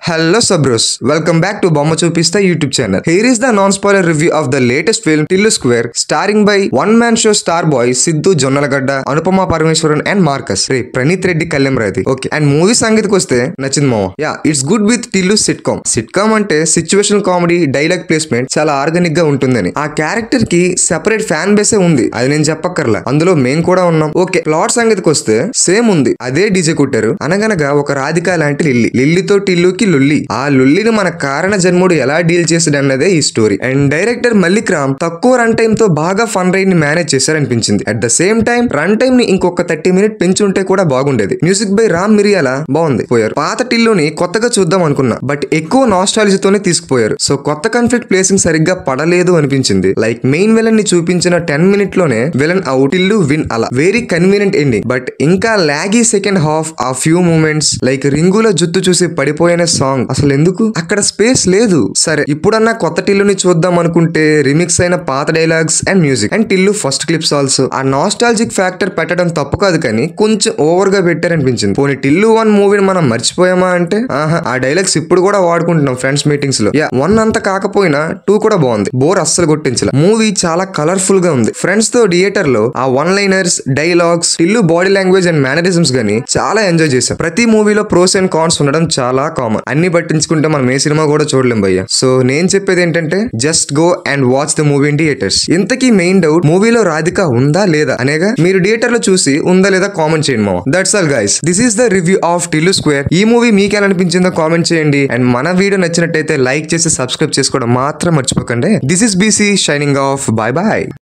Hello Sabros, welcome back to Bomma Chupista YouTube channel. Here is the non-spoiler review of the latest film Tillu Square, starring by one-man show star boy Sidhu Jonnalagadda, Anupama Parameswaran and Marcus. Ray Pranith Reddy Kallemradi. Okay, and movie సంగతి కొస్తే నచ్చింది మామ. Yeah, it's good with Tillu sitcom. Sitcom అంటే situational comedy, dialogue placement చాలా organic గా ఉంటుందని. ఆ character కి సెపరేట్ ఫ్యాన్ బేసే ఉంది. అది నేను చెప్పక్కర్లా. అందులో మేము కూడా ఉన్నాం. ఓకే, ప్లాట్ సంగతికి వస్తే సేమ్ ఉంది. అదే డీజే కుట్టారు. అనగనగా ఒక రాధిక లాంటి లిల్లీతో టిల్లుకి లుల్లి. ఆ లుల్లిని మన కారణ జన్ముడు ఎలా డీల్ చేసాడన్నదే ఈ story. And director Mallik Ram తక్కువ రన్ టైమ్ తో బాగా ఫన్ రైడ్ ని మేనేజ్ చేశారనిపించింది. At the same time run time ని ఇంకొక 30 minutes పెంచుంటే కూడా బాగుండేది. మ్యూజిక్ బై రామ్ మిరియాల బాగుంది. పోయారు. పాత టిల్లుని కొత్తగా చూద్దాం అనుకున్నా, బట్ ఎక్కువ నాస్టాలజీతోనే తీసుకుపోయారు. సో కొత్త కాన్ఫ్లిక్ట్ ప్లేసింగ్ సరిగ్గా పడలేదు అనిపించింది. లైక్ మెయిన్ విలన్ ని చూపించిన 10 minutes లోనే విలన్ అవుట్, టిల్లు విన్. అలా వెరీ కన్వీనియంట్ ఎండింగ్. బట్ ఇంకా లాగీ సెకండ్ హాఫ్. ఆ ఫ్యూ మూమెంట్స్ లైక్ రింగుల జుత్తు చూసి పడిపోయిన సాంగ్ అసలు ఎందుకు? అక్కడ స్పేస్ లేదు. సరే, ఇప్పుడన్నా కొత్త టిల్లుని చూద్దాం అనుకుంటే రిమిక్స్ అయిన పాత dialogues and music and Tillu first clips also. ఆ నాస్టాలజిక్ ఫ్యాక్టర్ పెట్టడం తప్పు కాదు, కానీ కొంచెం ఓవర్ గా పెట్టారనిపించింది. పోనీ టిల్లు 1 మూవీని మనం మర్చిపోయామా అంటే ఆ డైలాగ్స్ ఇప్పుడు కూడా వాడుకుంటున్నాం ఫ్రెండ్స్ మీటింగ్స్ లో. 1 అంత కాకపోయినా 2 కూడా బాగుంది. బోర్ అస్సలు కొట్టించల. మూవీ చాలా కలర్ఫుల్ గా ఉంది. ఫ్రెండ్స్ తో థియేటర్ లో ఆ one liners, dialogues, Tillu body language and mannerisms గానీ చాలా ఎంజాయ్ చేశాం. ప్రతి మూవీలో ప్రోస్ అండ్ కాన్స్ ఉండడం చాలా కామన్. అన్ని పట్టించుకుంటే మనం ఏ సినిమా కూడా చూడలేం భయ్య. సో నేను చెప్పేది ఏంటంటే just go and watch the movie in theatres. ఇంతకీ మెయిన్ డౌట్, మూవీలో రాధిక ఉందా లేదా అనేగా. మీరు థియేటర్ లో చూసి ఉందా లేదా కామెంట్ చేయండి మామ. That's all guys, this is the review of Tillu square. ఈ మూవీ మీకు ఎలా అనిపించిందో కామెంట్ చేయండి. అండ్ మన వీడియో నచ్చినట్టయితే లైక్ చేసి సబ్స్క్రైబ్ చేసుకోవడం మాత్రం మర్చిపోకండి. This is BC shining off. Bye bye.